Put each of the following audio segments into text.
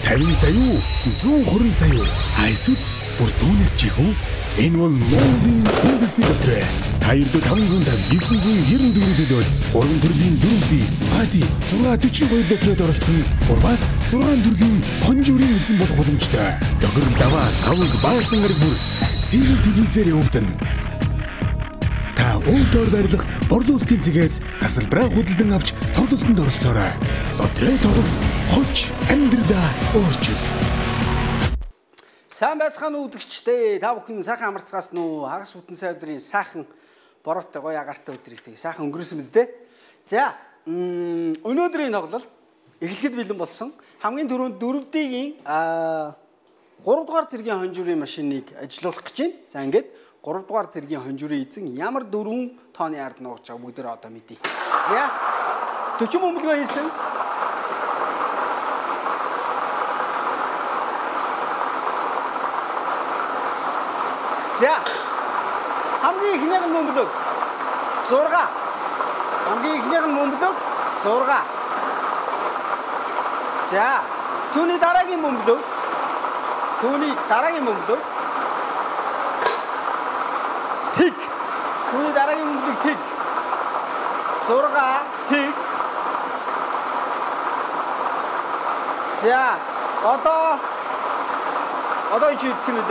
50 сая уу? 120 сая уу? Эсвэл бүр түүнээс ч их үү? Энэ бол Монголын үндэсний дотроо. Та ердөө 550 994 төлөөд 3 төрлийн дөрөвдий Зугаати 642 литрээр оролцсон Бурбас 6 төрлийн хонжуурын эзэн болох боломжтой. Тохирол даваа тавг баасан гараг бүр сэрэг телевизээр явагдана. Та өөртөө барилах борлуулалтын цэгээс тасалбараа худалдан авч тоглолтод оролцоорой. Лотерей тоглох хоч амьдралаа өөрчил. Сайн байцгаана уу үзэгчдээ. Та бүхэн сайхан амарцгаас нүү хагас бүтэн сая өдрийн сайхан бороотой гоё агаартай өдрийг тэгээ сайхан өнгөрөөсөн биз дээ. За өнөөдрийн тоглолт эхлэхэд бэлэн болсон. Хамгийн түрүүнд 4D-ийн 3 дугаар зэргийн хонжуурын машиныг ажилуулах гэж байна. За ингээд 3 дугаар зэргийн хонжуурын эзэн ямар 4 тооны ард нуугч байгаа бүгд одоо мэдээ. За 40 бөмбөлгөө хийсэн. За хамгийн ихнийх нь бөмбөлөг 6. Хамгийн ихнийх нь бөмбөлөг 6. За түүний дараагийн бөмбөлөг Тэг. Түүний дараагийн бөмбөлөг Тэг. 6 Тэг. За одоо чи идэх нь үү?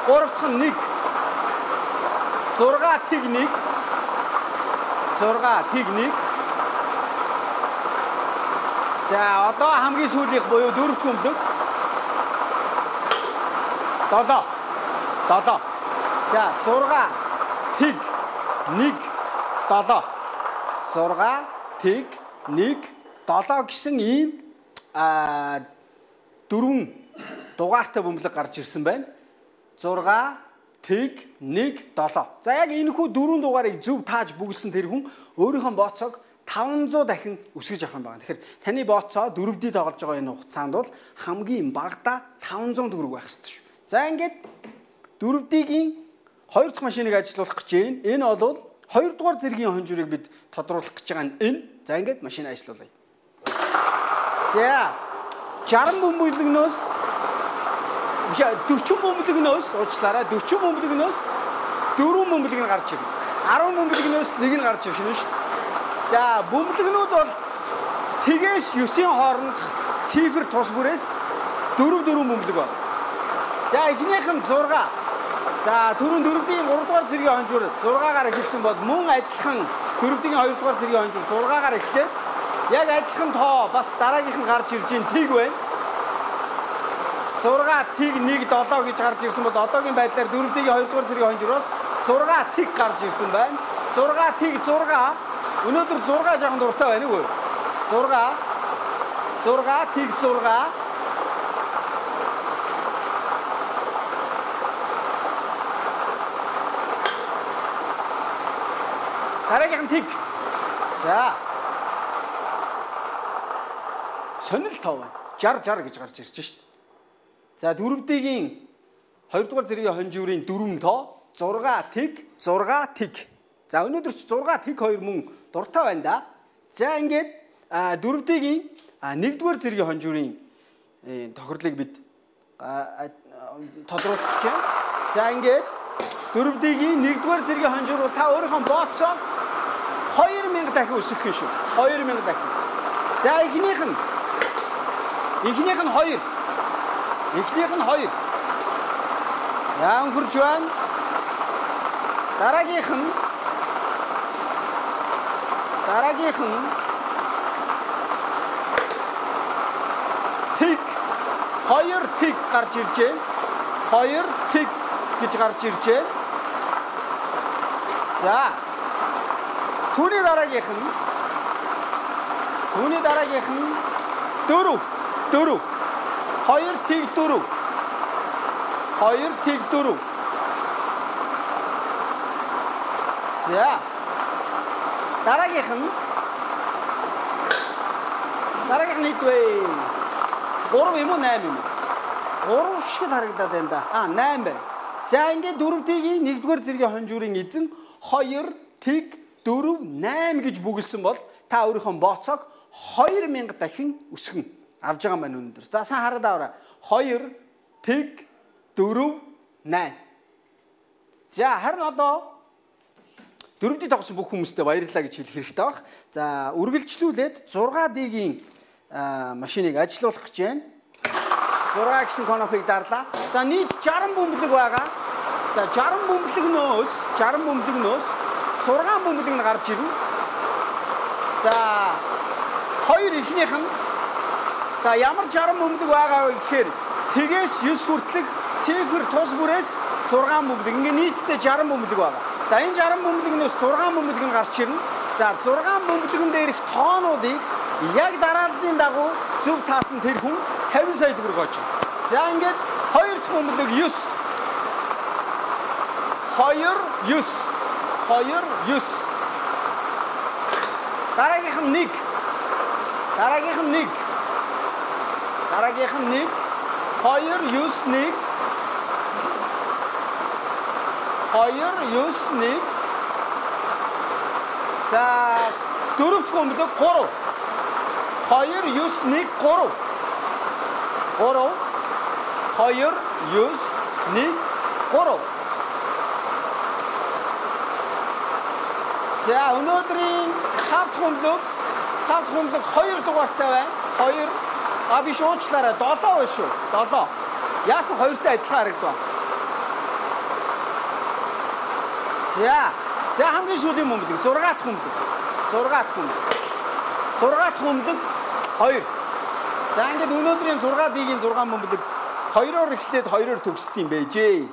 3 дахь нь 1 6 Тэг 1 6 Тэг 1. За одоо хамгийн сүүлийнх буюу 4 дахь бөмбөлөг 7. За 6 Тэг 1 7 6 Тэг 1 7 гэсэн ийм 4 дугаартай бөмбөлөг гарч ирсэн байна. 6 Тэг 1 7. За яг энэхүү 4 дугаарыг зөв тааж бүгэлсэн тэр хүн өөрийнхөө бооцоог 500 дахин өсгөж авах юм байна. Тэгэхээр таны бооцоо 4D тоглож байгаа энэ хугацаанд бол хамгийн багадаа 500 төгрөг байх ёстой шүү. За ингээд 4D-ийн 2 дахь машиныг ажилуулах гэж байна. Энэ бол 2 дугаар зэргийн хонжуурыг бид тодруулах гэж байгаа нь энэ. За ингээд машин ажилуулъя. За 60 бөмбөлгнөөс 40 бөмбөлгнөөс уучлаарай 40 бөмбөлгнөөс 4 бөмбөлг нь гарч ирнэ. 10 бөмбөлгнөөс 1 нь гарч ирэх нь шүү. За бөмбөлгнүүд бол тэгээс 9-ийн хоорондох цифр тус бүрээс 4 бөмбөлг байна. За эхнийх нь 6. За түрүүн 4D-ийн 3 дугаар зэргийн хонжуур 6-гаар эхэлсэн бол мөн адилхан 4D-ийн 2 дугаар зэргийн хонжуур 6-гаар эхлээд яг адилхан тоо бас дараагийнх нь гарч ирж байна. Тэг байна. 6 Тэг 1 7 гэж гарч ирсэн бол одоогийн байдлаар 4D-ийн 2 дугаар зэргийн хонжууроос 6 Тэг гарч ирсэн байна. 6 Тэг 6. Өнөөдөр 6 жоохон дуртай байна уу? 6 Тэг 6. Дараагийн Тэг. За. Сонирхол тоо байна. 60 гэж гарч ирж шít. За 4D-ийн 2 дугаар зэргийн хонжуурын 4 тоо 6 Тэг 6 Тэг. За өнөөдөр ч 6 Тэг 2 мөн дуртай байна да. За ингээд 4D-ийн 1 дугаар зэргийн хонжуурын тохирлыг бид тодруулах гэж байна. За ингээд 4D-ийн 1 дугаар зэргийн хонжуур та өөрийнхөө бооцоо 2000 дахин өсгөх юм шүү. 2000 дахин. За эхнийх нь 2. Эхнийх нь 2. За өнгөрч байна. Дараагийнх нь Тэг 2 Тэг гарч иржээ. 2 Тэг гэж гарч иржээ. За түүний дараагийнх нь 4 2 Тэг 4 2 Тэг 4. За дараагийнх нь хэдвэ? 3 юм уу 8 юм уу? 3 шиг харагдаад байна да. 8 байна. За ингээд 4D-ийн 1 дугаар зэргийн хонжуурын эзэн 2 Тэг 4 8 гэж бүгэлсэн бол та өөрийнхөө бооцоог 2000 дахин өсгөн. авж байгаа юм байна өнөөдөр. За сайн хараад аваарай. 2 тэг 4 8. За харин одоо дөрөвдөд тогсон бүх хүмүүстээ баярлалаа гэж хэлэх хэрэгтэй баг. За үргэлжлүүлээд 6D-ийн машиныг ажилуулах гэж байна. 6 гэсэн конопыг дарлаа. За нийт 60 бөмбөлөг байгаа. За 60 бөмбөлөгнөөс 6 бөмбөлөг нь гарч ирнэ. За хоёр ихнийх нь за ямар 60 бөмбөлөг байгаа вэ гэхээр тэгээс 9 хүртэлх цифр тус бүрээс 6 бөмбөлөг. Ингээ нийтдээ 60 бөмбөлөг байгаа. За энэ 60 бөмбөлөгнөөс 6 бөмбөлөг нь гарч ирнэ. За 6 бөмбөлөгөн дээрх тоонуудыг яг дарааллын дагуу зөв таасан тэр хүн 50 сая төгрөг олж байна. За ингээд 2 дахь бөмбөлөг 9. 2 9. Дараагийнх нь 1. Дараагийнх нь 1. 2 9 1. 2 9 1. За дөрөвт бөмбөлөг 3. 2 9 1 3. 3 2 9 1 3. За өнөөдрийн 5 бөмбөлөг 2 дугаартай байна. 2 биш уучлаарай 7 байна шүү. 7. Яасан 2-тай адилхан харагдав. За хамгийн сүүлийн бөмбөлөг 6 дахь бөмбөлөг. 6 дахь бөмбөлөг 2. За ингээд өнөөдрийн 6D-ийн 6 бөмбөлөг 2-оор эхлээд 2-оор төгсдөг юм байжээ.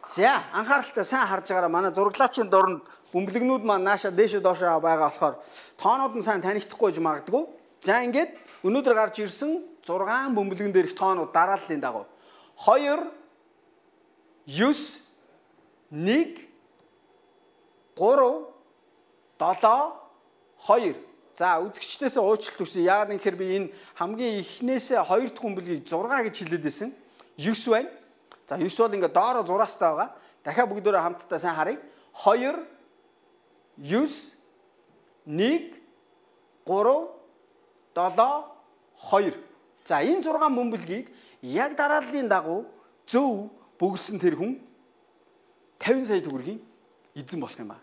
За анхааралтай сайн харж байгаараа манай зураглаачийн дорнд бөмбөлөгнүүд маань наашаа дээшээ доошоо байгаа болохоор тоонууд нь сайн танигдахгүй магадгүй. За ингээд өнөөдөр гарч ирсэн 6 бөмбөлөгн дээрх тоонууд дарааллын дагуу 2 9 1 3 7 2. За үзэгчдээс уучлалт хүсье. Яагаад гэхээр би энэ хамгийн эхнээсээ 2 дахь бөмбөлгийг 6 гэж хэлээд байсан. 9 байна. За 9 бол ингээд доороо 6-аас байгаа. Дахиад бүгдөө хамтдаа сайн харъя. 2 9 1 3 7 2. За энэ 6 бөмбөлгийг яг дарааллын дагуу зөв бөглсөн тэр хүн 50 сая төгрөгийн эзэн болох юм аа.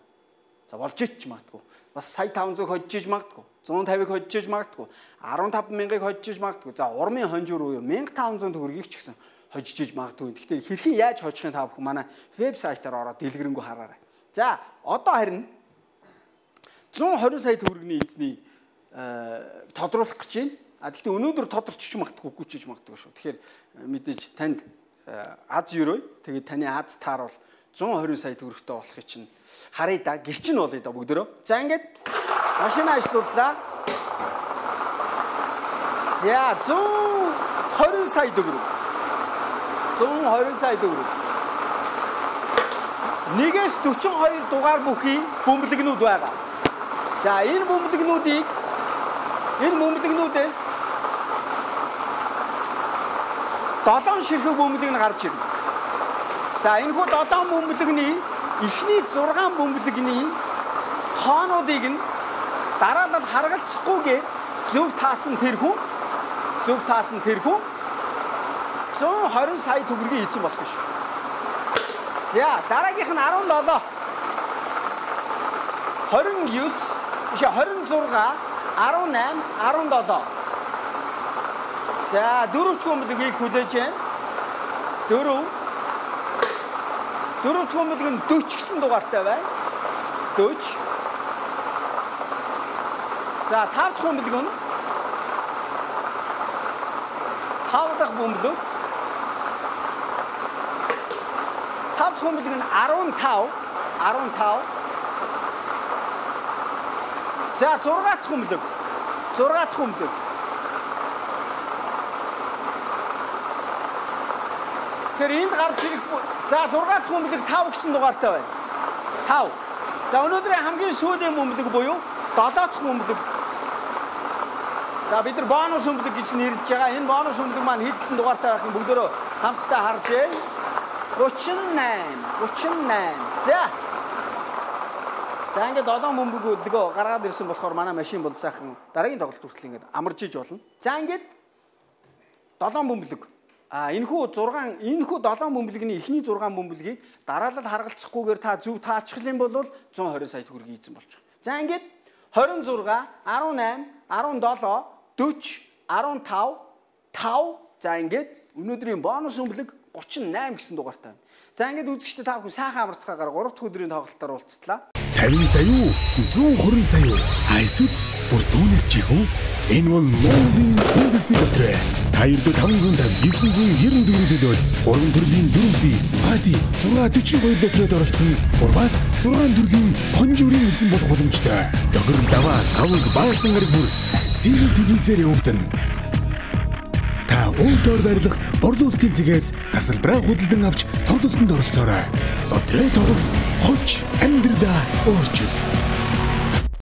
За болж ич магадгүй. Бас сая 500 хожиж магадгүй. 150-ыг хожиж магадгүй. 15,000-ыг хожиж магадгүй. За урмын хонжуур уу 1500 төгрөгийг ч гэсэн хожиж магадгүй. Тэгэхээр хэрхэн яаж хожихын та бүхэн манай вебсайтаар ороод дэлгэрэнгүй хараарай. За одоо харин 120 сая төгрөгийн эзний тодруулах гэж байна. Гэхдээ өнөөдөр тодорчиж магадгүй, гүчиж магадгүй шүү. Тэгэхээр мэдээж танд аз өрөө. Тэгээд таны аз таар бол 120 сая төгрөгтэй болохыг чинь харъя да. Гэрчин болъё да бүгдөө. За ингээд машина ажиллууллаа. За 120 сая төгрөг. 120 сая төгрөг. 1-ээс 42 дугаар бүхий бөмбөлөгнүүд байгаа. За энэ бөмбөлөгнүүдээс 7 ширхэг бөмбөлөг нь гарч ирнэ. За энэ хүү 7 бөмбөлөгний эхний 6 бөмбөлөгний тоонуудыг нь дараалал харгалзахгүйгээр зөв таасан тэр хүн 120 сая төгрөгийн эзэн болох шүү. За дараагийнх нь 17 29 биш 26 18 17. За дөрөвт бөмбөлөгийг хүлээж байна. 4 дөрөвт бөмбөлөг нь 40 гэсэн дугаартай байна. 40. За 5 дахь бөмбөлөг нь 5 дахь бөмбөлөг 5 дахь бөмбөлөг нь 15. За 6 дахь бөмбөлөг 6 дахь бөмбөлөг. Тэр энд гарч ирэх. За 6 дахь бөмбөлөг 5 гэсэн дугаартай байна. 5. За өнөөдрийн хамгийн сүүлийн бөмбөлөг буюу 7 дахь бөмбөлөг. За бид нар бонус бөмбөлөг гэж нэрлэж байгаа. Энэ бонус бөмбөлөг маань хэд гэсэн дугаартай байх нь бүгдөө хамтдаа харж байна. 38. За ингээд 7 бөмбөлгөө гаргаад ирсэн болохоор манай машин бол сайхан дараагийн тоглолт хүртэл ингээд амарж иж болно. За ингээд 7 бөмбөлөг. Энэхүү 7 бөмбөлөгний эхний 6 бөмбөлөгийг дараалал харгалцахгүйгээр та зөв таачхал юм бол 120 сая төгрөгийг эзэн болж байгаа. За ингээд 26, 18, 17, 40, 15, 5 за ингээд өнөөдрийн бонус бөмбөлөг 38 гэсэн дугаартай байна. За ингээд үзэгчдээ та бүхэн сайхан амарцгаагаар 3 дахь өдрийн тоглолтоор уулзтлаа. 50 сая юу? 120 сая юу? Эсвэл бүр түүнээс ч их үү? Энэ бол Mongolia үндэсний дотор. Та ердөө 550 994 төлөөд 3 төрлийн дөрөвдөө эзэн. Бади 642 литрээр оролцсон. Урвас 6 төрлийн хонжуурын эзэн болох боломжтой. Дохирол даваа авыг баасан гараг бүр сэрэл телевизээр явагдана. Та өөртөө барилах борлуулалтын цэгээс тасалбараа худалдан авч тоглолтод оролцоорой. Лотерей тоглох хоч амьдралаа өөрчил.